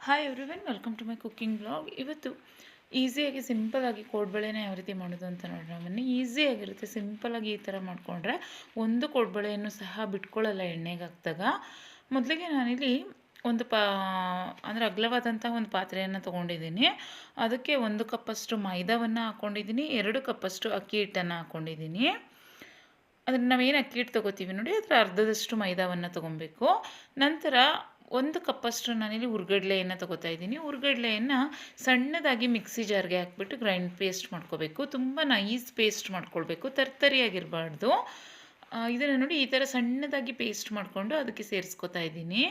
Hi everyone, welcome to my cooking blog. ಇವತ್ತು ಈಸಿಯಾಗಿ ಸಿಂಪಲಾಗಿ ಕೋಡ್ಬಳೆನ ಯಾವ ರೀತಿ ಮಾಡೋದು ಅಂತ ನೋಡೋಣ ಬನ್ನಿ. ಈಸಿಯಾಗಿರುತ್ತೆ. ಸಿಂಪಲಾಗಿ ಈ ಥರ ಮಾಡಿಕೊಂಡ್ರೆ ಒಂದು ಕೋಡ್ಬಳೆಯನ್ನು ಸಹ ಬಿಟ್ಕೊಳ್ಳಲ್ಲ ಎಣ್ಣೆಗೆ ಹಾಕಿದಾಗ. ಮೊದಲಿಗೆ ನಾನಿಲ್ಲಿ ಒಂದು ಅಂದರೆ ಅಗಲವಾದಂಥ ಒಂದು ಪಾತ್ರೆಯನ್ನು ತೊಗೊಂಡಿದ್ದೀನಿ. ಅದಕ್ಕೆ 1 ಕಪ್ಪಷ್ಟು ಮೈದಾವನ್ನು ಹಾಕ್ಕೊಂಡಿದ್ದೀನಿ, 2 ಕಪ್ಪಷ್ಟು ಅಕ್ಕಿ ಹಿಟ್ಟನ್ನು ಹಾಕ್ಕೊಂಡಿದ್ದೀನಿ. ಅದನ್ನು ನಾವೇನು ಅಕ್ಕಿ ಹಿಟ್ಟು ತೊಗೋತೀವಿ ನೋಡಿ, ಅದರ ಅರ್ಧದಷ್ಟು ಮೈದಾವನ್ನು ತೊಗೊಬೇಕು. ನಂತರ 1 ಕಪ್ಪಷ್ಟು ನಾನಿಲ್ಲಿ ಹುರ್ಗಡ್ಲೆಯನ್ನು ತೊಗೋತಾ ಇದ್ದೀನಿ. ಹುರ್ಗಡ್ಲೆಯನ್ನು ಸಣ್ಣದಾಗಿ ಮಿಕ್ಸಿ ಜಾರ್ಗೆ ಹಾಕ್ಬಿಟ್ಟು ಗ್ರೈಂಡ್ ಪೇಸ್ಟ್ ಮಾಡ್ಕೋಬೇಕು. ತುಂಬ ನೈಸ್ ಪೇಸ್ಟ್ ಮಾಡ್ಕೊಳ್ಬೇಕು, ತರ್ತರಿಯಾಗಿರಬಾರ್ದು. ಇದನ್ನು ನೋಡಿ ಈ ಥರ ಸಣ್ಣದಾಗಿ ಪೇಸ್ಟ್ ಮಾಡಿಕೊಂಡು ಅದಕ್ಕೆ ಸೇರಿಸ್ಕೊತಾ ಇದ್ದೀನಿ.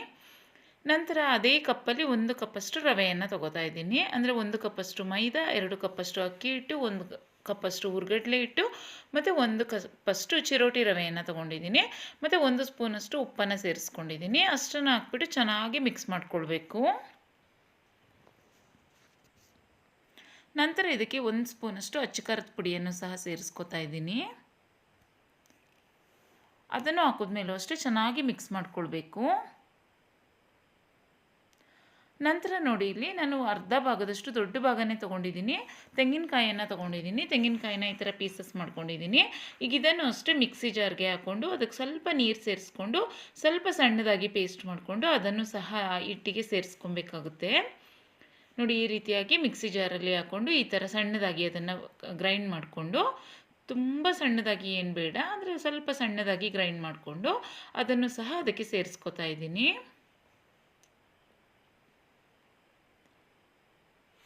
ನಂತರ ಅದೇ ಕಪ್ಪಲ್ಲಿ 1 ಕಪ್ಪಷ್ಟು ರವೆಯನ್ನು ತೊಗೋತಾ ಇದ್ದೀನಿ. ಅಂದರೆ 1 ಕಪ್ಪಷ್ಟು ಮೈದಾ, 2 ಕಪ್ಪಷ್ಟು ಅಕ್ಕಿ ಹಿಟ್ಟು, 1 ಕಪ್ಪಷ್ಟು ಹುರ್ಗಡ್ಲೆ ಹಿಟ್ಟು ಮತ್ತು 1 ಕಪ್ಪಷ್ಟು ಚಿರೋಟಿ ರವೆಯನ್ನು ತೊಗೊಂಡಿದ್ದೀನಿ. ಮತ್ತು 1 ಸ್ಪೂನಷ್ಟು ಉಪ್ಪನ್ನು ಸೇರಿಸ್ಕೊಂಡಿದ್ದೀನಿ. ಅಷ್ಟನ್ನು ಹಾಕ್ಬಿಟ್ಟು ಚೆನ್ನಾಗಿ ಮಿಕ್ಸ್ ಮಾಡ್ಕೊಳ್ಬೇಕು. ನಂತರ ಇದಕ್ಕೆ 1 ಸ್ಪೂನಷ್ಟು ಅಚ್ಚ ಖಾರದ ಪುಡಿಯನ್ನು ಸಹ ಸೇರಿಸ್ಕೊತಾ ಇದ್ದೀನಿ. ಅದನ್ನು ಹಾಕಿದ್ಮೇಲೂ ಅಷ್ಟೇ ಚೆನ್ನಾಗಿ ಮಿಕ್ಸ್ ಮಾಡ್ಕೊಳ್ಬೇಕು. ನಂತರ ನೋಡಿ, ಇಲ್ಲಿ ನಾನು ಅರ್ಧ ಭಾಗದಷ್ಟು ದೊಡ್ಡ ಭಾಗನೇ ತೊಗೊಂಡಿದ್ದೀನಿ. ತೆಂಗಿನಕಾಯಿಯನ್ನು ತೊಗೊಂಡಿದ್ದೀನಿ. ತೆಂಗಿನಕಾಯಿನ ಈ ಥರ ಪೀಸಸ್ ಮಾಡ್ಕೊಂಡಿದ್ದೀನಿ. ಈಗ ಇದನ್ನು ಅಷ್ಟೇ ಮಿಕ್ಸಿ ಜಾರ್ಗೆ ಹಾಕ್ಕೊಂಡು ಅದಕ್ಕೆ ಸ್ವಲ್ಪ ನೀರು ಸೇರಿಸ್ಕೊಂಡು ಸ್ವಲ್ಪ ಸಣ್ಣದಾಗಿ ಪೇಸ್ಟ್ ಮಾಡಿಕೊಂಡು ಅದನ್ನು ಸಹ ಹಿಟ್ಟಿಗೆ ಸೇರಿಸ್ಕೊಬೇಕಾಗುತ್ತೆ. ನೋಡಿ, ಈ ರೀತಿಯಾಗಿ ಮಿಕ್ಸಿ ಜಾರಲ್ಲಿ ಹಾಕ್ಕೊಂಡು ಈ ಥರ ಸಣ್ಣದಾಗಿ ಅದನ್ನು ಗ್ರೈಂಡ್ ಮಾಡಿಕೊಂಡು, ತುಂಬ ಸಣ್ಣದಾಗಿ ಏನು ಬೇಡ, ಅಂದರೆ ಸ್ವಲ್ಪ ಸಣ್ಣದಾಗಿ ಗ್ರೈಂಡ್ ಮಾಡಿಕೊಂಡು ಅದನ್ನು ಸಹ ಅದಕ್ಕೆ ಸೇರಿಸ್ಕೊತಾ ಇದ್ದೀನಿ.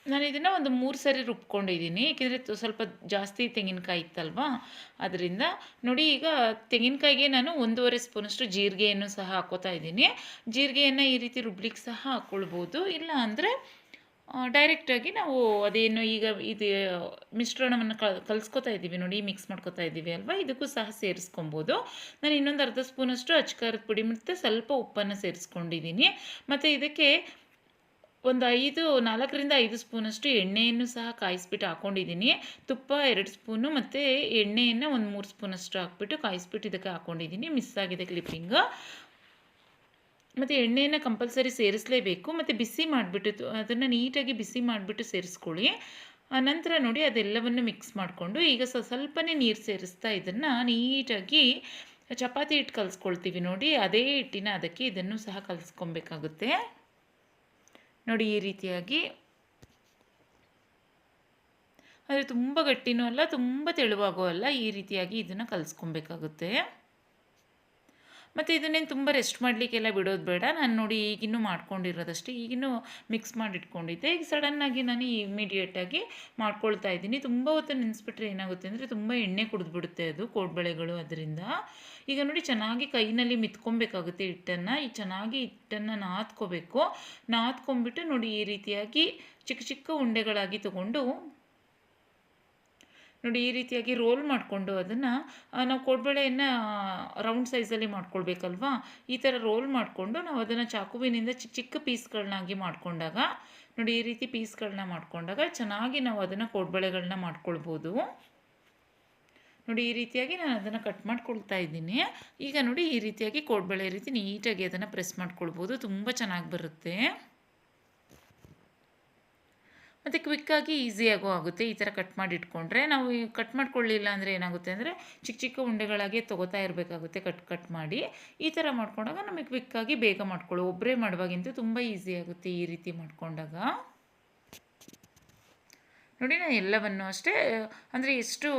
ನಾನು ಇದನ್ನು ಒಂದು 3 ಸರಿ ರುಬ್ಕೊಂಡಿದ್ದೀನಿ. ಏಕೆಂದರೆ ಸ್ವಲ್ಪ ಜಾಸ್ತಿ ತೆಂಗಿನಕಾಯಿ ಇತ್ತಲ್ವಾ, ಅದರಿಂದ. ನೋಡಿ, ಈಗ ತೆಂಗಿನಕಾಯಿಗೆ ನಾನು 1.5 ಸ್ಪೂನಷ್ಟು ಜೀರಿಗೆಯನ್ನು ಸಹ ಹಾಕೋತಾ ಇದ್ದೀನಿ. ಜೀರಿಗೆಯನ್ನು ಈ ರೀತಿ ರುಬ್ಲಿಕ್ಕೆ ಸಹ ಹಾಕ್ಕೊಳ್ಬೋದು. ಇಲ್ಲ ಅಂದರೆ ಡೈರೆಕ್ಟಾಗಿ ನಾವು ಅದೇನು ಈಗ ಇದು ಮಿಶ್ರಣವನ್ನು ಕಲಿಸ್ಕೊತಾ ಇದ್ದೀವಿ ನೋಡಿ, ಮಿಕ್ಸ್ ಮಾಡ್ಕೊತಾ ಇದ್ದೀವಿ ಅಲ್ವಾ, ಇದಕ್ಕೂ ಸಹ ಸೇರಿಸ್ಕೊಬೋದು. ನಾನು ಇನ್ನೊಂದು ಅರ್ಧ ಸ್ಪೂನಷ್ಟು ಅಚ್ಚ ಖಾರದ ಪುಡಿ ಮತ್ತು ಸ್ವಲ್ಪ ಉಪ್ಪನ್ನು ಸೇರಿಸ್ಕೊಂಡಿದ್ದೀನಿ. ಮತ್ತು ಇದಕ್ಕೆ ಒಂದು 4ರಿಂದ 5 ಸ್ಪೂನಷ್ಟು ಎಣ್ಣೆಯನ್ನು ಸಹ ಕಾಯಿಸ್ಬಿಟ್ಟು ಹಾಕ್ಕೊಂಡಿದ್ದೀನಿ. ತುಪ್ಪ 2 ಸ್ಪೂನು ಮತ್ತು ಎಣ್ಣೆಯನ್ನು ಒಂದು 3 ಸ್ಪೂನಷ್ಟು ಹಾಕ್ಬಿಟ್ಟು ಕಾಯಿಸ್ಬಿಟ್ಟು ಇದಕ್ಕೆ ಹಾಕ್ಕೊಂಡಿದ್ದೀನಿ. ಮಿಸ್ ಆಗಿದೆ ಕ್ಲಿಪ್ಪಿಂಗ್. ಮತ್ತು ಎಣ್ಣೆಯನ್ನು ಕಂಪಲ್ಸರಿ ಸೇರಿಸಲೇಬೇಕು. ಮತ್ತು ಬಿಸಿ ಮಾಡಿಬಿಟ್ಟು ಅದನ್ನು ನೀಟಾಗಿ ಬಿಸಿ ಮಾಡಿಬಿಟ್ಟು ಸೇರಿಸ್ಕೊಳ್ಳಿ. ನಂತರ ನೋಡಿ, ಅದೆಲ್ಲವನ್ನು ಮಿಕ್ಸ್ ಮಾಡಿಕೊಂಡು ಈಗ ಸ್ವಲ್ಪನೇ ನೀರು ಸೇರಿಸ್ತಾ ಇದನ್ನು ನೀಟಾಗಿ ಚಪಾತಿ ಹಿಟ್ಟು ಕಲಿಸ್ಕೊಳ್ತೀವಿ ನೋಡಿ, ಅದೇ ಹಿಟ್ಟಿನ ಅದಕ್ಕೆ ಇದನ್ನು ಸಹ ಕಲಿಸ್ಕೊಬೇಕಾಗುತ್ತೆ. ನೋಡಿ, ಈ ರೀತಿಯಾಗಿ. ಆದರೆ ತುಂಬ ಗಟ್ಟಿನೂ ಅಲ್ಲ, ತುಂಬ ತೆಳುವಾಗೂ ಅಲ್ಲ, ಈ ರೀತಿಯಾಗಿ ಇದನ್ನು ಕಲಿಸ್ಕೊಬೇಕಾಗುತ್ತೆ. ಮತ್ತು ಇದನ್ನೇನು ತುಂಬ ರೆಸ್ಟ್ ಮಾಡಲಿಕ್ಕೆಲ್ಲ ಬಿಡೋದು ಬೇಡ. ನಾನು ನೋಡಿ ಈಗಿನ್ನೂ ಮಾಡ್ಕೊಂಡಿರೋದಷ್ಟೇ, ಈಗಿನ್ನೂ ಮಿಕ್ಸ್ ಮಾಡಿ ಇಟ್ಕೊಂಡಿದ್ದೆ. ಈಗ ಸಡನ್ನಾಗಿ ನಾನು ಇಮಿಡಿಯೇಟಾಗಿ ಮಾಡ್ಕೊಳ್ತಾ ಇದ್ದೀನಿ. ತುಂಬ ಹೊತ್ತು ನೆನೆಸ್ಬಿಟ್ರೆ ಏನಾಗುತ್ತೆ ಅಂದರೆ ತುಂಬ ಎಣ್ಣೆ ಕುಡಿದ್ಬಿಡುತ್ತೆ ಅದು ಕೋಡ್ಬಳೆಗಳು. ಅದರಿಂದ ಈಗ ನೋಡಿ, ಚೆನ್ನಾಗಿ ಕೈನಲ್ಲಿ ಮಿತ್ಕೊಬೇಕಾಗುತ್ತೆ ಹಿಟ್ಟನ್ನು. ಈ ಚೆನ್ನಾಗಿ ಹಿಟ್ಟನ್ನು ನಾದ್ಕೊಂಬಿಟ್ಟು ನೋಡಿ, ಈ ರೀತಿಯಾಗಿ ಚಿಕ್ಕ ಚಿಕ್ಕ ಉಂಡೆಗಳಾಗಿ ತೊಗೊಂಡು ನೋಡಿ, ಈ ರೀತಿಯಾಗಿ ರೋಲ್ ಮಾಡಿಕೊಂಡು ಅದನ್ನು ನಾವು ಕೋಡ್ಬಳೆಯನ್ನು ರೌಂಡ್ ಸೈಜಲ್ಲಿ ಮಾಡ್ಕೊಳ್ಬೇಕಲ್ವಾ, ಈ ಥರ ರೋಲ್ ಮಾಡಿಕೊಂಡು ನಾವು ಅದನ್ನು ಚಾಕುವಿನಿಂದ ಚಿಕ್ಕ ಚಿಕ್ಕ ಪೀಸ್ಗಳನ್ನಾಗಿ ಮಾಡಿಕೊಂಡಾಗ ನೋಡಿ, ಈ ರೀತಿ ಪೀಸ್ಗಳನ್ನ ಮಾಡಿಕೊಂಡಾಗ ಚೆನ್ನಾಗಿ ನಾವು ಅದನ್ನು ಕೋಡ್ಬಳೆಗಳನ್ನ ಮಾಡ್ಕೊಳ್ಬೋದು. ನೋಡಿ, ಈ ರೀತಿಯಾಗಿ ನಾನು ಅದನ್ನು ಕಟ್ ಮಾಡ್ಕೊಳ್ತಾ ಇದ್ದೀನಿ. ಈಗ ನೋಡಿ, ಈ ರೀತಿಯಾಗಿ ಕೋಡ್ಬಳೆ ರೀತಿ ನೀಟಾಗಿ ಅದನ್ನು ಪ್ರೆಸ್ ಮಾಡ್ಕೊಳ್ಬೋದು. ತುಂಬ ಚೆನ್ನಾಗಿ ಬರುತ್ತೆ ಮತ್ತು ಕ್ವಿಕ್ಕಾಗಿ ಈಸಿಯಾಗೂ ಆಗುತ್ತೆ. ಈ ಥರ ಕಟ್ ಮಾಡಿ ಇಟ್ಕೊಂಡ್ರೆ, ನಾವು ಕಟ್ ಮಾಡ್ಕೊಳ್ಳಿಲ್ಲ ಅಂದರೆ ಏನಾಗುತ್ತೆ ಅಂದರೆ ಚಿಕ್ಕ ಚಿಕ್ಕ ಉಂಡೆಗಳಾಗಿ ತೊಗೋತಾ ಇರಬೇಕಾಗುತ್ತೆ ಕಟ್ ಮಾಡಿ. ಈ ಥರ ಮಾಡ್ಕೊಂಡಾಗ ನಮಗೆ ಕ್ವಿಕ್ಕಾಗಿ ಬೇಗ ಒಬ್ಬರೇ ಮಾಡುವಾಗಿಂತೂ ತುಂಬ ಈಸಿ ಆಗುತ್ತೆ ಈ ರೀತಿ ಮಾಡ್ಕೊಂಡಾಗ. ನೋಡಿ, ನಾನು ಎಲ್ಲವನ್ನು ಅಷ್ಟೇ, ಅಂದರೆ ಎಷ್ಟು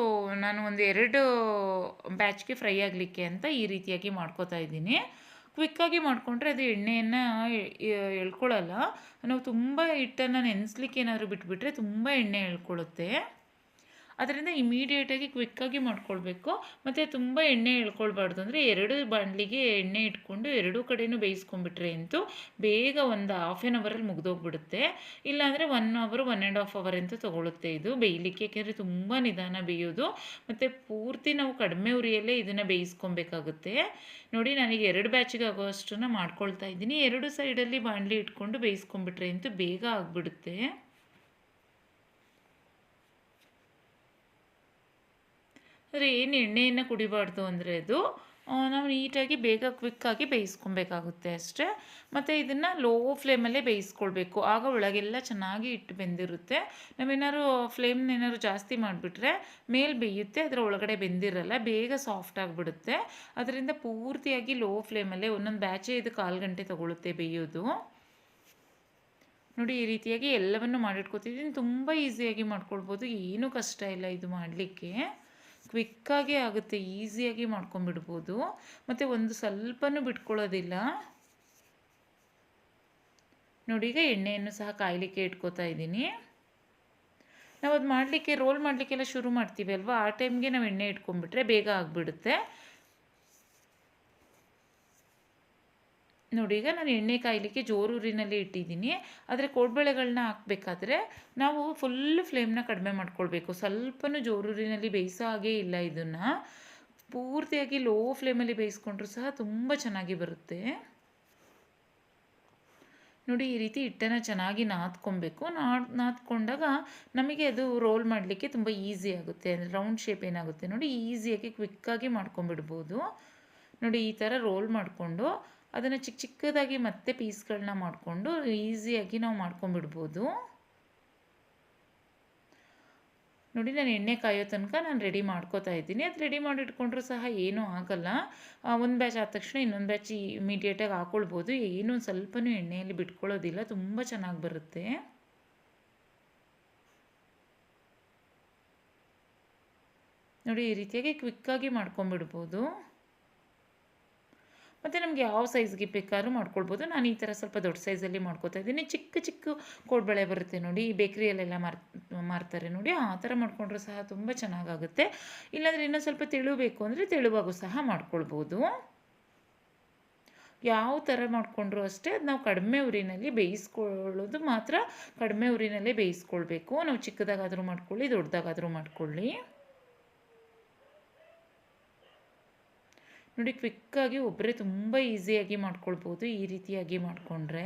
ನಾನು ಒಂದು 2 ಬ್ಯಾಚ್ಗೆ ಫ್ರೈ ಆಗಲಿಕ್ಕೆ ಅಂತ ಈ ರೀತಿಯಾಗಿ ಮಾಡ್ಕೋತಾ ಇದ್ದೀನಿ. ಕ್ವಿಕ್ಕಾಗಿ ಮಾಡಿಕೊಂಡ್ರೆ ಅದು ಎಣ್ಣೆಯನ್ನು ಎಳ್ಕೊಳ್ಳಲ್ಲ. ನಾವು ತುಂಬ ಹಿಟ್ಟನ್ನು ನೆನೆಸ್ಲಿಕ್ಕೆ ಏನಾದರೂ ಬಿಟ್ಬಿಟ್ರೆ ತುಂಬ ಎಣ್ಣೆ ಎಳ್ಕೊಳ್ಳುತ್ತೆ. ಅದರಿಂದ ಇಮಿಡಿಯೇಟಾಗಿ ಕ್ವಿಕ್ಕಾಗಿ ಮಾಡ್ಕೊಳ್ಬೇಕು. ಮತ್ತು ತುಂಬ ಎಣ್ಣೆ ಎಳ್ಕೊಳ್ಬಾರ್ದು. ಅಂದರೆ 2 ಬಾಣಲಿಗೆ ಎಣ್ಣೆ ಇಟ್ಕೊಂಡು 2 ಕಡೆಯೂ ಬೇಯಿಸ್ಕೊಂಡ್ಬಿಟ್ರೆ ಅಂತೂ ಬೇಗ ಒಂದು ½ ಆನ್ ಅವರಲ್ಲಿ ಮುಗಿದೋಗ್ಬಿಡುತ್ತೆ. ಇಲ್ಲಾಂದರೆ 1 ಅವರ್ 1.5 ಅವರ್ ಅಂತೂ ತೊಗೊಳುತ್ತೆ ಇದು ಬೇಯಲಿಕ್ಕೆ. ಏಕೆಂದರೆ ತುಂಬ ನಿಧಾನ ಬೇಯೋದು ಮತ್ತು ಪೂರ್ತಿ ನಾವು ಕಡಿಮೆ ಉರಿಯಲ್ಲೇ ಇದನ್ನು ಬೇಯಿಸ್ಕೊಬೇಕಾಗುತ್ತೆ. ನೋಡಿ, ನಾನೀಗ 2 ಬ್ಯಾಚಿಗೆ ಆಗೋಷ್ಟನ್ನು ಮಾಡ್ಕೊಳ್ತಾ ಇದ್ದೀನಿ. 2 ಸೈಡಲ್ಲಿ ಬಾಣಲಿ ಇಟ್ಕೊಂಡು ಬೇಯಿಸ್ಕೊಂಡ್ಬಿಟ್ರೆ ಅಂತೂ ಬೇಗ ಆಗಿಬಿಡುತ್ತೆ. ಆದರೆ ಏನು ಎಣ್ಣೆಯನ್ನು ಕುಡಿಬಾರ್ದು ಅಂದರೆ ಅದು ನಾವು ನೀಟಾಗಿ ಬೇಗ ಕ್ವಿಕ್ಕಾಗಿ ಬೇಯಿಸ್ಕೊಬೇಕಾಗುತ್ತೆ ಅಷ್ಟೇ. ಮತ್ತು ಇದನ್ನು ಲೋ ಫ್ಲೇಮಲ್ಲೇ ಬೇಯಿಸ್ಕೊಳ್ಬೇಕು, ಆಗ ಒಳಗೆಲ್ಲ ಚೆನ್ನಾಗಿ ಹಿಟ್ಟು ಬೆಂದಿರುತ್ತೆ. ನಾವೇನಾದ್ರು ಫ್ಲೇಮ್ನೇನಾದ್ರು ಜಾಸ್ತಿ ಮಾಡಿಬಿಟ್ರೆ ಮೇಲೆ ಬೇಯುತ್ತೆ, ಅದರ ಒಳಗಡೆ ಬೆಂದಿರಲ್ಲ, ಬೇಗ ಸಾಫ್ಟ್ ಆಗಿಬಿಡುತ್ತೆ. ಅದರಿಂದ ಪೂರ್ತಿಯಾಗಿ ಲೋ ಫ್ಲೇಮಲ್ಲೇ ಒಂದೊಂದು ಬ್ಯಾಚೇ ಇದು 1/4 ಗಂಟೆ ತೊಗೊಳುತ್ತೆ ಬೇಯೋದು. ನೋಡಿ ಈ ರೀತಿಯಾಗಿ ಎಲ್ಲವನ್ನು ಮಾಡಿಟ್ಕೊತಿದ್ದೀನಿ. ತುಂಬ ಈಸಿಯಾಗಿ ಮಾಡ್ಕೊಳ್ಬೋದು, ಏನೂ ಕಷ್ಟ ಇಲ್ಲ ಇದು ಮಾಡಲಿಕ್ಕೆ. ಕ್ವಿಕ್ಕಾಗಿ ಆಗುತ್ತೆ, ಈಸಿಯಾಗಿ ಮಾಡ್ಕೊಂಬಿಡ್ಬೋದು. ಮತ್ತು ಒಂದು ಸ್ವಲ್ಪನೂ ಬಿಟ್ಕೊಳ್ಳೋದಿಲ್ಲ. ನೋಡಿ ಈಗ ಎಣ್ಣೆಯನ್ನು ಸಹ ಕಾಯಲಿಕ್ಕೆ ಇಟ್ಕೋತಾ ಇದ್ದೀನಿ. ನಾವು ಅದು ಮಾಡಲಿಕ್ಕೆ ರೋಲ್ ಮಾಡಲಿಕ್ಕೆಲ್ಲ ಶುರು ಮಾಡ್ತೀವಿ ಅಲ್ವಾ, ಆ ಟೈಮ್ಗೆ ನಾವು ಎಣ್ಣೆ ಇಟ್ಕೊಂಡ್ಬಿಟ್ರೆ ಬೇಗ ಆಗಿಬಿಡುತ್ತೆ. ನೋಡಿ ಈಗ ನಾನು ಎಣ್ಣೆ ಕಾಯಲಿಕ್ಕೆ ಜೋರೂರಿನಲ್ಲಿ ಇಟ್ಟಿದ್ದೀನಿ. ಆದರೆ ಕೋಡ್ಬಳೆಗಳನ್ನ ಹಾಕಬೇಕಾದ್ರೆ ನಾವು ಫುಲ್ಲು ಫ್ಲೇಮ್ನ ಕಡಿಮೆ ಮಾಡ್ಕೊಳ್ಬೇಕು. ಸ್ವಲ್ಪನೂ ಜೋರೂರಿನಲ್ಲಿ ಬೇಯಿಸೋ ಹಾಗೇ ಇಲ್ಲ. ಇದನ್ನು ಪೂರ್ತಿಯಾಗಿ ಲೋ ಫ್ಲೇಮಲ್ಲಿ ಬೇಯಿಸ್ಕೊಂಡ್ರೂ ಸಹ ತುಂಬ ಚೆನ್ನಾಗಿ ಬರುತ್ತೆ. ನೋಡಿ ಈ ರೀತಿ ಹಿಟ್ಟನ್ನು ಚೆನ್ನಾಗಿ ನಾದ್ಕೊಬೇಕು. ನಾದ್ಕೊಂಡಾಗ ನಮಗೆ ಅದು ರೋಲ್ ಮಾಡಲಿಕ್ಕೆ ತುಂಬ ಈಸಿ ಆಗುತ್ತೆ. ರೌಂಡ್ ಶೇಪ್ ಏನಾಗುತ್ತೆ ನೋಡಿ, ಈಸಿಯಾಗಿ ಕ್ವಿಕ್ಕಾಗಿ ಮಾಡ್ಕೊಂಬಿಡ್ಬೋದು. ನೋಡಿ ಈ ಥರ ರೋಲ್ ಮಾಡಿಕೊಂಡು ಅದನ್ನು ಚಿಕ್ಕ ಚಿಕ್ಕದಾಗಿ ಮತ್ತೆ ಪೀಸ್ಗಳನ್ನ ಮಾಡಿಕೊಂಡು ಈಸಿಯಾಗಿ ನಾವು ಮಾಡ್ಕೊಂಬಿಡ್ಬೋದು. ನೋಡಿ ನಾನು ಎಣ್ಣೆ ಕಾಯೋ ತನಕ ನಾನು ರೆಡಿ ಮಾಡ್ಕೋತಾ ಇದ್ದೀನಿ. ಅದು ರೆಡಿ ಮಾಡಿಟ್ಕೊಂಡ್ರೂ ಸಹ ಏನೂ ಆಗಲ್ಲ. ಒಂದು ಬ್ಯಾಚ್ ಆದ ತಕ್ಷಣ ಇನ್ನೊಂದು ಬ್ಯಾಚ್ ಇಮಿಡಿಯೇಟಾಗಿ ಹಾಕ್ಕೊಳ್ಬೋದು. ಏನೂ ಸ್ವಲ್ಪನೂ ಎಣ್ಣೆಯಲ್ಲಿ ಬಿಟ್ಕೊಳ್ಳೋದಿಲ್ಲ, ತುಂಬ ಚೆನ್ನಾಗಿ ಬರುತ್ತೆ. ನೋಡಿ ಈ ರೀತಿಯಾಗಿ ಕ್ವಿಕ್ಕಾಗಿ ಮಾಡ್ಕೊಂಬಿಡ್ಬೋದು. ಮತ್ತು ನಮಗೆ ಯಾವ ಸೈಜ್ಗೆ ಬೇಕಾದ್ರೂ ಮಾಡ್ಕೊಳ್ಬೋದು. ನಾನು ಈ ಥರ ಸ್ವಲ್ಪ ದೊಡ್ಡ ಸೈಜಲ್ಲಿ ಮಾಡ್ಕೊತಾ ಇದ್ದೀನಿ. ಚಿಕ್ಕ ಚಿಕ್ಕ ಕೋಡ್ಬಳೆ ಬರುತ್ತೆ ನೋಡಿ, ಬೇಕ್ರಿಯಲ್ಲೆಲ್ಲ ಮಾರ್ತಾರೆ ನೋಡಿ, ಆ ಥರ ಮಾಡ್ಕೊಂಡ್ರೂ ಸಹ ತುಂಬ ಚೆನ್ನಾಗಾಗುತ್ತೆ. ಇಲ್ಲಾಂದರೆ ಇನ್ನೂ ಸ್ವಲ್ಪ ತೆಳುಬೇಕು ಅಂದರೆ ತೆಳುವಾಗೂ ಸಹ ಮಾಡ್ಕೊಳ್ಬೋದು. ಯಾವ ಥರ ಮಾಡಿಕೊಂಡ್ರೂ ಅಷ್ಟೇ ಅದು ನಾವು ಕಡಿಮೆ ಉರಿನಲ್ಲಿ ಬೇಯಿಸ್ಕೊಳ್ಳೋದು ಮಾತ್ರ ಕಡಿಮೆ ಉರಿನಲ್ಲೇ ಬೇಯಿಸ್ಕೊಳ್ಬೇಕು. ನಾವು ಚಿಕ್ಕದಾಗಾದರೂ ಮಾಡ್ಕೊಳ್ಳಿ, ದೊಡ್ಡದಾಗಾದರೂ ಮಾಡ್ಕೊಳ್ಳಿ. ನೋಡಿ ಕ್ವಿಕ್ಕಾಗಿ ಒಬ್ಬರೇ ತುಂಬ ಈಸಿಯಾಗಿ ಮಾಡ್ಕೊಳ್ಬೋದು ಈ ರೀತಿಯಾಗಿ ಮಾಡಿಕೊಂಡ್ರೆ.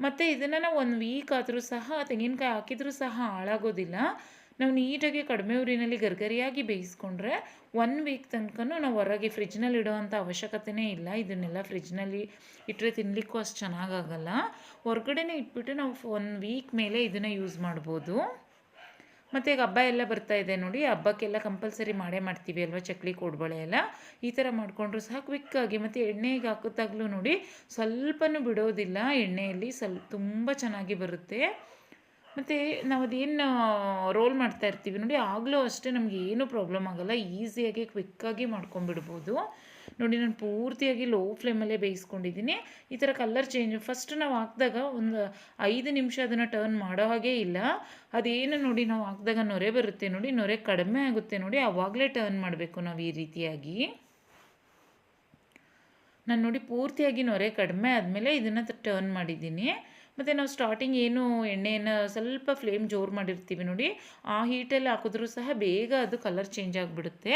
ಮತ್ತು ಇದನ್ನು ನಾವು 1 ವೀಕ್ ಆದರೂ ಸಹ ತೆಂಗಿನಕಾಯಿ ಹಾಕಿದರೂ ಸಹ ಹಾಳಾಗೋದಿಲ್ಲ. ನಾವು ನೀಟಾಗಿ ಕಡಿಮೆ ಊರಿನಲ್ಲಿ ಗರ್ಗರಿಯಾಗಿ ಬೇಯಿಸ್ಕೊಂಡ್ರೆ 1 ವೀಕ್ ತನಕನೂ ನಾವು ಹೊರಗೆ ಫ್ರಿಜ್ನಲ್ಲಿ ಇಡೋ ಅಂಥ ಅವಶ್ಯಕತೆಯೇ ಇಲ್ಲ. ಇದನ್ನೆಲ್ಲ ಫ್ರಿಜ್ನಲ್ಲಿ ಇಟ್ಟರೆ ತಿನ್ನಲಿಕ್ಕೂ ಅಷ್ಟು ಚೆನ್ನಾಗಾಗಲ್ಲ. ಹೊರಗಡೆನೇ ಇಟ್ಬಿಟ್ಟು ನಾವು 1 ವೀಕ್ ಮೇಲೆ ಇದನ್ನು ಯೂಸ್ ಮಾಡ್ಬೋದು. ಮತ್ತು ಈಗ ಹಬ್ಬ ಎಲ್ಲ ಬರ್ತಾ ಇದೆ ನೋಡಿ, ಹಬ್ಬಕ್ಕೆಲ್ಲ ಕಂಪಲ್ಸರಿ ಮಾಡೇ ಮಾಡ್ತೀವಿ ಅಲ್ವಾ, ಚಕ್ಲಿ ಕೋಡ್ಬಳೆ ಎಲ್ಲ. ಈ ಥರ ಮಾಡಿಕೊಂಡ್ರು ಸಹ ಕ್ವಿಕ್ಕಾಗಿ, ಮತ್ತು ಎಣ್ಣೆಗೆ ಹಾಕಿದಾಗಲೂ ನೋಡಿ ಸ್ವಲ್ಪನೂ ಬಿಡೋದಿಲ್ಲ ಎಣ್ಣೆಯಲ್ಲಿ, ತುಂಬ ಚೆನ್ನಾಗಿ ಬರುತ್ತೆ. ಮತ್ತು ನಾವು ಅದೇನು ರೋಲ್ ಮಾಡ್ತಾ ಇರ್ತೀವಿ ನೋಡಿ, ಆಗಲೂ ಅಷ್ಟೇ ನಮಗೆ ಏನೂ ಪ್ರಾಬ್ಲಮ್ ಆಗೋಲ್ಲ, ಈಸಿಯಾಗಿ ಕ್ವಿಕ್ಕಾಗಿ ಮಾಡ್ಕೊಂಬಿಡ್ಬೋದು. ನೋಡಿ ನಾನು ಪೂರ್ತಿಯಾಗಿ ಲೋ ಫ್ಲೇಮಲ್ಲೇ ಬೇಯಿಸ್ಕೊಂಡಿದ್ದೀನಿ. ಈ ಥರ ಕಲರ್ ಚೇಂಜ್ ಫಸ್ಟ್ ನಾವು ಹಾಕಿದಾಗ ಒಂದು 5 ನಿಮಿಷ ಅದನ್ನು ಟರ್ನ್ ಮಾಡೋ ಹಾಗೇ ಇಲ್ಲ. ಅದೇನು ನೋಡಿ ನಾವು ಹಾಕಿದಾಗ ನೊರೆ ಬರುತ್ತೆ ನೋಡಿ, ನೊರೆ ಕಡಿಮೆ ಆಗುತ್ತೆ ನೋಡಿ, ಆವಾಗಲೇ ಟರ್ನ್ ಮಾಡಬೇಕು ನಾವು ಈ ರೀತಿಯಾಗಿ. ನಾನು ನೋಡಿ ಪೂರ್ತಿಯಾಗಿ ನೊರೆ ಕಡಿಮೆ ಆದಮೇಲೆ ಇದನ್ನು ಟರ್ನ್ ಮಾಡಿದ್ದೀನಿ. ಮತ್ತು ನಾವು ಸ್ಟಾರ್ಟಿಂಗ್ ಏನು ಎಣ್ಣೆಯನ್ನು ಸ್ವಲ್ಪ ಫ್ಲೇಮ್ ಜೋರು ಮಾಡಿರ್ತೀವಿ ನೋಡಿ, ಆ ಹೀಟಲ್ಲಿ ಹಾಕಿದ್ರೂ ಸಹ ಬೇಗ ಅದು ಕಲರ್ ಚೇಂಜ್ ಆಗಿಬಿಡುತ್ತೆ.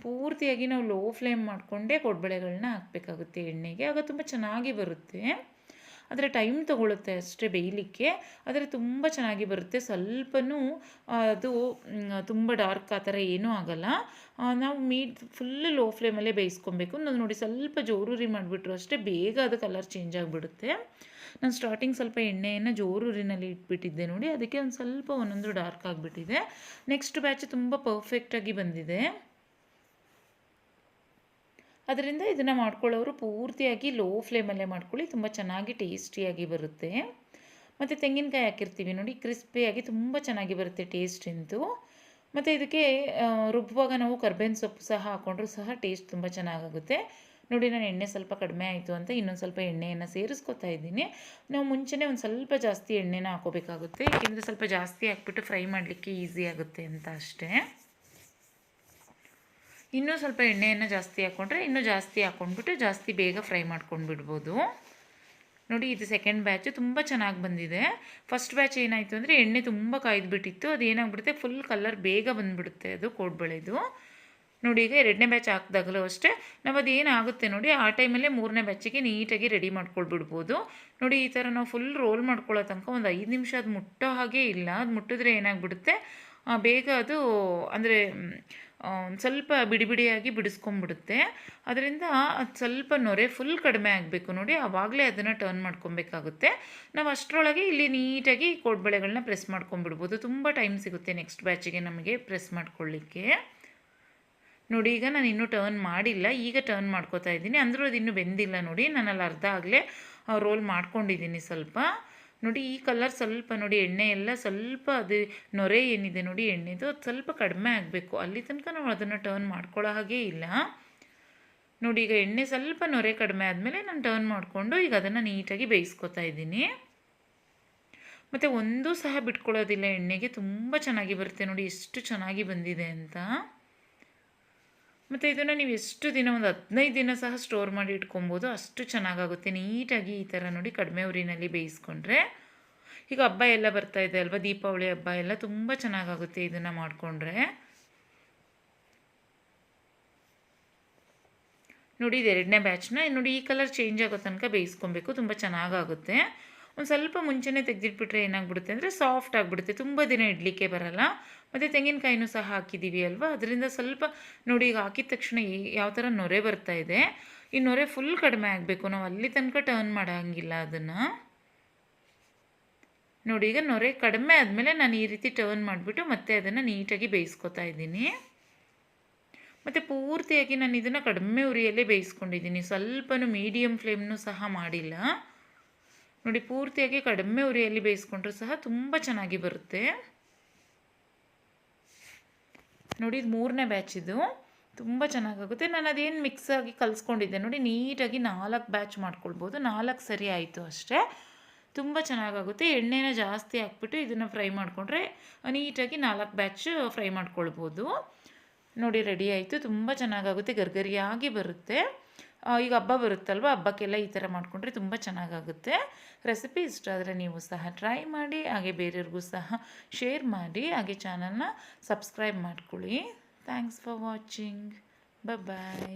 ಪೂರ್ತಿಯಾಗಿ ನಾವು ಲೋ ಫ್ಲೇಮ್ ಮಾಡಿಕೊಂಡೇ ಕೋಡ್ಬಳೆಗಳನ್ನ ಹಾಕಬೇಕಾಗುತ್ತೆ ಎಣ್ಣೆಗೆ, ಆಗ ತುಂಬ ಚೆನ್ನಾಗಿ ಬರುತ್ತೆ. ಆದರೆ ಟೈಮ್ ತೊಗೊಳುತ್ತೆ ಅಷ್ಟೇ ಬೇಯಲಿಕ್ಕೆ, ಆದರೆ ತುಂಬ ಚೆನ್ನಾಗಿ ಬರುತ್ತೆ. ಸ್ವಲ್ಪನೂ ಅದು ತುಂಬ ಡಾರ್ಕ್ ಆ ಥರ ಏನೂ ಆಗೋಲ್ಲ. ನಾವು ಫುಲ್ಲು ಲೋ ಫ್ಲೇಮಲ್ಲೇ ಬೇಯಿಸ್ಕೊಬೇಕು. ನಾನು ನೋಡಿ ಸ್ವಲ್ಪ ಜೋರೂರಿ ಮಾಡಿಬಿಟ್ರು ಅಷ್ಟೇ ಬೇಗ ಅದು ಕಲರ್ ಚೇಂಜ್ ಆಗಿಬಿಡುತ್ತೆ. ನಾನು ಸ್ಟಾರ್ಟಿಂಗ್ ಸ್ವಲ್ಪ ಎಣ್ಣೆಯನ್ನು ಜೋರೂರಿನಲ್ಲಿ ಇಟ್ಬಿಟ್ಟಿದ್ದೆ ನೋಡಿ, ಅದಕ್ಕೆ ಒಂದು ಸ್ವಲ್ಪ ಒಂದೊಂದು ಡಾರ್ಕ್ ಆಗಿಬಿಟ್ಟಿದೆ. ನೆಕ್ಸ್ಟ್ ಬ್ಯಾಚ್ ತುಂಬ ಪರ್ಫೆಕ್ಟಾಗಿ ಬಂದಿದೆ. ಅದರಿಂದ ಇದನ್ನು ಮಾಡ್ಕೊಳ್ಳೋರು ಪೂರ್ತಿಯಾಗಿ ಲೋ ಫ್ಲೇಮಲ್ಲೇ ಮಾಡ್ಕೊಳ್ಳಿ, ತುಂಬ ಚೆನ್ನಾಗಿ ಟೇಸ್ಟಿಯಾಗಿ ಬರುತ್ತೆ. ಮತ್ತು ತೆಂಗಿನಕಾಯಿ ಹಾಕಿರ್ತೀವಿ ನೋಡಿ, ಕ್ರಿಸ್ಪಿಯಾಗಿ ತುಂಬ ಚೆನ್ನಾಗಿ ಬರುತ್ತೆ ಟೇಸ್ಟ್ ಅಂತೂ. ಮತ್ತು ಇದಕ್ಕೆ ರುಬ್ಬುವಾಗ ನಾವು ಕರ್ಬೇವಿನ ಸೊಪ್ಪು ಸಹ ಹಾಕ್ಕೊಂಡ್ರೂ ಸಹ ಟೇಸ್ಟ್ ತುಂಬ ಚೆನ್ನಾಗಾಗುತ್ತೆ. ನೋಡಿ ನಾನು ಎಣ್ಣೆ ಸ್ವಲ್ಪ ಕಡಿಮೆ ಆಯಿತು ಅಂತ ಇನ್ನೊಂದು ಸ್ವಲ್ಪ ಎಣ್ಣೆಯನ್ನು ಸೇರಿಸ್ಕೊತಾ ಇದ್ದೀನಿ. ನಾವು ಮುಂಚೆನೇ ಒಂದು ಸ್ವಲ್ಪ ಜಾಸ್ತಿ ಎಣ್ಣೆನ ಹಾಕೋಬೇಕಾಗುತ್ತೆ, ಏಕೆಂದರೆ ಸ್ವಲ್ಪ ಜಾಸ್ತಿ ಹಾಕ್ಬಿಟ್ಟು ಫ್ರೈ ಮಾಡಲಿಕ್ಕೆ ಈಸಿ ಆಗುತ್ತೆ ಅಂತ ಅಷ್ಟೇ. ಇನ್ನೂ ಸ್ವಲ್ಪ ಎಣ್ಣೆಯನ್ನು ಜಾಸ್ತಿ ಹಾಕ್ಕೊಂಡ್ರೆ ಇನ್ನೂ ಜಾಸ್ತಿ ಹಾಕ್ಕೊಂಡ್ಬಿಟ್ಟು ಜಾಸ್ತಿ ಬೇಗ ಫ್ರೈ ಮಾಡ್ಕೊಂಡು ಬಿಡ್ಬೋದು. ನೋಡಿ ಇದು ಸೆಕೆಂಡ್ ಬ್ಯಾಚು ತುಂಬ ಚೆನ್ನಾಗಿ ಬಂದಿದೆ. ಫಸ್ಟ್ ಬ್ಯಾಚ್ ಏನಾಯಿತು ಅಂದರೆ ಎಣ್ಣೆ ತುಂಬ ಕಾಯ್ದುಬಿಟ್ಟಿತ್ತು, ಅದು ಏನಾಗ್ಬಿಡುತ್ತೆ ಫುಲ್ ಕಲರ್ ಬೇಗ ಬಂದುಬಿಡುತ್ತೆ ಅದು ಕೋಡ್ಬಳೆದು. ನೋಡಿ ಈಗ 2ನೇ ಬ್ಯಾಚ್ ಹಾಕಿದಾಗಲೂ ಅಷ್ಟೇ ನಾವು ಅದೇನಾಗುತ್ತೆ ನೋಡಿ ಆ ಟೈಮಲ್ಲೇ 3ನೇ ಬ್ಯಾಚಿಗೆ ನೀಟಾಗಿ ರೆಡಿ ಮಾಡ್ಕೊಳ್ಬಿಡ್ಬೋದು. ನೋಡಿ ಈ ಥರ ನಾವು ಫುಲ್ ರೋಲ್ ಮಾಡ್ಕೊಳ್ಳೋ ತನಕ ಒಂದು 5 ನಿಮಿಷ ಅದು ಮುಟ್ಟೋ ಹಾಗೆ ಇಲ್ಲ. ಅದು ಮುಟ್ಟಿದ್ರೆ ಏನಾಗ್ಬಿಡುತ್ತೆ ಬೇಗ ಅದು ಅಂದರೆ ಒಂದು ಸ್ವಲ್ಪ ಬಿಡಿ ಬಿಡಿಯಾಗಿ ಬಿಡಿಸ್ಕೊಂಬಿಡುತ್ತೆ. ಅದರಿಂದ ಅದು ಸ್ವಲ್ಪ ನೊರೆ ಫುಲ್ ಕಡಿಮೆ ಆಗಬೇಕು ನೋಡಿ, ಆವಾಗಲೇ ಅದನ್ನು ಟರ್ನ್ ಮಾಡ್ಕೊಬೇಕಾಗುತ್ತೆ. ನಾವು ಅಷ್ಟರೊಳಗೆ ಇಲ್ಲಿ ನೀಟಾಗಿ ಕೋಡ್ಬಳೆಗಳನ್ನ ಪ್ರೆಸ್ ಮಾಡ್ಕೊಂಬಿಡ್ಬೋದು. ತುಂಬ ಟೈಮ್ ಸಿಗುತ್ತೆ ನೆಕ್ಸ್ಟ್ ಬ್ಯಾಚಿಗೆ ನಮಗೆ ಪ್ರೆಸ್ ಮಾಡ್ಕೊಳ್ಳಿಕ್ಕೆ. ನೋಡಿ ಈಗ ನಾನು ಇನ್ನೂ ಟರ್ನ್ ಮಾಡಿಲ್ಲ, ಈಗ ಟರ್ನ್ ಮಾಡ್ಕೋತಾ ಇದ್ದೀನಿ. ಅಂದರೂ ಅದು ಇನ್ನೂ ಬೆಂದಿಲ್ಲ ನೋಡಿ, ನಾನಲ್ಲಿ ಅರ್ಧ ಆಗಲೇ ರೋಲ್ ಮಾಡ್ಕೊಂಡಿದ್ದೀನಿ ಸ್ವಲ್ಪ. ನೋಡಿ ಈ ಕಲರ್ ಸ್ವಲ್ಪ ನೋಡಿ ಎಣ್ಣೆ ಎಲ್ಲ ಸ್ವಲ್ಪ ಅದು ನೊರೆ ಏನಿದೆ ನೋಡಿ ಎಣ್ಣೆದು ಅದು ಸ್ವಲ್ಪ ಕಡಿಮೆ ಆಗಬೇಕು, ಅಲ್ಲಿ ತನಕ ನಾವು ಅದನ್ನು ಟರ್ನ್ ಮಾಡ್ಕೊಳ್ಳೋ ಹಾಗೇ ಇಲ್ಲ. ನೋಡಿ ಈಗ ಎಣ್ಣೆ ಸ್ವಲ್ಪ ನೊರೆ ಕಡಿಮೆ ಆದಮೇಲೆ ನಾನು ಟರ್ನ್ ಮಾಡಿಕೊಂಡು ಈಗ ಅದನ್ನು ನೀಟಾಗಿ ಬೇಯಿಸ್ಕೊತಾ ಇದ್ದೀನಿ. ಮತ್ತು ಒಂದೂ ಸಹ ಬಿಟ್ಕೊಳ್ಳೋದಿಲ್ಲ ಎಣ್ಣೆಗೆ, ತುಂಬ ಚೆನ್ನಾಗಿ ಬರುತ್ತೆ ನೋಡಿ ಎಷ್ಟು ಚೆನ್ನಾಗಿ ಬಂದಿದೆ ಅಂತ. ಮತ್ತು ಇದನ್ನು ನೀವು ಎಷ್ಟು ದಿನ ಒಂದು 15 ದಿನ ಸಹ ಸ್ಟೋರ್ ಮಾಡಿ ಇಟ್ಕೊಬೋದು, ಅಷ್ಟು ಚೆನ್ನಾಗಾಗುತ್ತೆ. ನೀಟಾಗಿ ಈ ಥರ ನೋಡಿ ಕಡಿಮೆ ಉರಿನಲ್ಲಿ ಬೇಯಿಸ್ಕೊಂಡ್ರೆ. ಈಗ ಹಬ್ಬ ಎಲ್ಲ ಬರ್ತಾಯಿದೆ ಅಲ್ವಾ, ದೀಪಾವಳಿ ಹಬ್ಬ ಎಲ್ಲ ತುಂಬ ಚೆನ್ನಾಗಾಗುತ್ತೆ ಇದನ್ನು ಮಾಡಿಕೊಂಡ್ರೆ. ನೋಡಿ ಇದು 2ನೇ ಬ್ಯಾಚ್ನ ನೋಡಿ ಈ ಕಲರ್ ಚೇಂಜ್ ಆಗೋ ತನಕ ಬೇಯಿಸ್ಕೊಬೇಕು, ತುಂಬ ಚೆನ್ನಾಗಾಗುತ್ತೆ. ಒಂದು ಸ್ವಲ್ಪ ಮುಂಚೆನೇ ತೆಗೆದಿಟ್ಬಿಟ್ರೆ ಏನಾಗ್ಬಿಡುತ್ತೆ ಅಂದರೆ ಸಾಫ್ಟ್ ಆಗಿಬಿಡುತ್ತೆ, ತುಂಬ ದಿನ ಇಡಲಿಕ್ಕೆ ಬರಲ್ಲ. ಮತ್ತು ತೆಂಗಿನಕಾಯಿನೂ ಸಹ ಹಾಕಿದ್ದೀವಿ ಅಲ್ವಾ, ಅದರಿಂದ ಸ್ವಲ್ಪ ನೋಡಿ ಈಗ ಹಾಕಿದ ತಕ್ಷಣ ಯಾವ ಥರ ನೊರೆ ಬರ್ತಾ ಇದೆ. ಈ ನೊರೆ ಫುಲ್ ಕಡಿಮೆ ಆಗಬೇಕು, ನಾವು ಅಲ್ಲಿ ತನಕ ಟರ್ನ್ ಮಾಡೋಂಗಿಲ್ಲ ಅದನ್ನು. ನೋಡಿ ಈಗ ನೊರೆ ಕಡಿಮೆ ಆದಮೇಲೆ ನಾನು ಈ ರೀತಿ ಟರ್ನ್ ಮಾಡಿಬಿಟ್ಟು ಮತ್ತೆ ಅದನ್ನು ನೀಟಾಗಿ ಬೇಯಿಸ್ಕೊತಾ ಇದ್ದೀನಿ. ಮತ್ತು ಪೂರ್ತಿಯಾಗಿ ನಾನು ಇದನ್ನು ಕಡಿಮೆ ಉರಿಯಲ್ಲೇ ಬೇಯಿಸ್ಕೊಂಡಿದ್ದೀನಿ, ಸ್ವಲ್ಪನೂ ಮೀಡಿಯಮ್ ಫ್ಲೇಮ್ನೂ ಸಹ ಮಾಡಿಲ್ಲ. ನೋಡಿ ಪೂರ್ತಿಯಾಗಿ ಕಡಿಮೆ ಉರಿಯಲ್ಲಿ ಬೇಯಿಸ್ಕೊಂಡ್ರೂ ಸಹ ತುಂಬ ಚೆನ್ನಾಗಿ ಬರುತ್ತೆ. ನೋಡಿ ಇದು 3ನೇ ಬ್ಯಾಚ್, ಇದು ತುಂಬ ಚೆನ್ನಾಗಾಗುತ್ತೆ. ನಾನು ಅದೇನು ಮಿಕ್ಸ್ ಆಗಿ ಕಲಿಸ್ಕೊಂಡಿದ್ದೆ ನೋಡಿ, ನೀಟಾಗಿ 4 ಬ್ಯಾಚ್ ಮಾಡ್ಕೊಳ್ಬೋದು. 4 ಸರಿ ಆಯಿತು ಅಷ್ಟೇ, ತುಂಬ ಚೆನ್ನಾಗಾಗುತ್ತೆ. ಎಣ್ಣೆನ ಜಾಸ್ತಿ ಹಾಕ್ಬಿಟ್ಟು ಇದನ್ನು ಫ್ರೈ ಮಾಡಿಕೊಂಡ್ರೆ ನೀಟಾಗಿ 4 ಬ್ಯಾಚ್ ಫ್ರೈ ಮಾಡ್ಕೊಳ್ಬೋದು. ನೋಡಿ ರೆಡಿ ಆಯಿತು, ತುಂಬ ಚೆನ್ನಾಗಾಗುತ್ತೆ, ಗರ್ಗರಿಯಾಗಿ ಬರುತ್ತೆ. ಈಗ ಹಬ್ಬ ಬರುತ್ತಲ್ವ, ಹಬ್ಬಕ್ಕೆಲ್ಲ ಈ ಥರ ಮಾಡಿಕೊಂಡ್ರೆ ತುಂಬ ಚೆನ್ನಾಗಾಗುತ್ತೆ. ರೆಸಿಪಿ ಇಷ್ಟ ಆದರೆ ನೀವು ಸಹ ಟ್ರೈ ಮಾಡಿ, ಹಾಗೆ ಬೇರೆಯವ್ರಿಗೂ ಸಹ ಶೇರ್ ಮಾಡಿ, ಹಾಗೆ ಚಾನಲ್ನ ಸಬ್ಸ್ಕ್ರೈಬ್ ಮಾಡ್ಕೊಳ್ಳಿ. Thanks for watching. ಬಾಯ್.